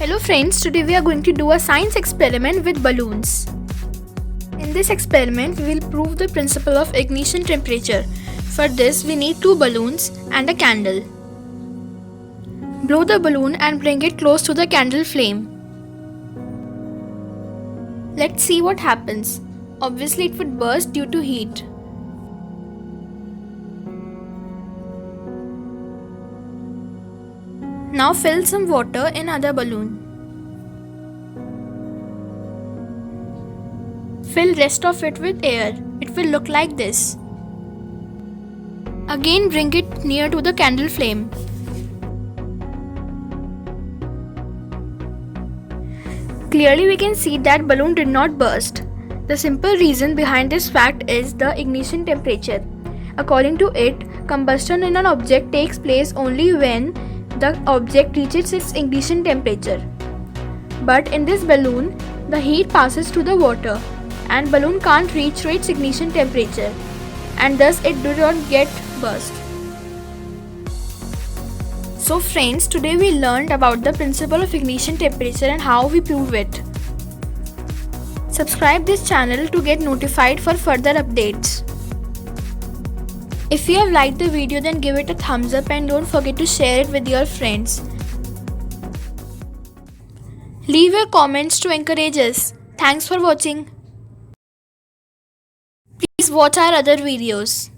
Hello friends, today we are going to do a science experiment with balloons. In this experiment, we will prove the principle of ignition temperature. For this, we need two balloons and a candle. Blow the balloon and bring it close to the candle flame. Let's see what happens. Obviously, it would burst due to heat. Now fill some water in other balloon. Fill rest of it with air. It will look like this. Again bring it near to the candle flame. Clearly we can see that balloon did not burst. The simple reason behind this fact is the ignition temperature. According to it, combustion in an object takes place only when the object reaches its ignition temperature. But in this balloon, the heat passes to the water and balloon can't reach to its ignition temperature, and thus it do not get burst. So friends, today we learned about the principle of ignition temperature and how we prove it. Subscribe this channel to get notified for further updates. If you have liked the video, then give it a thumbs up and don't forget to share it with your friends. Leave your comments to encourage us. Thanks for watching. Please watch our other videos.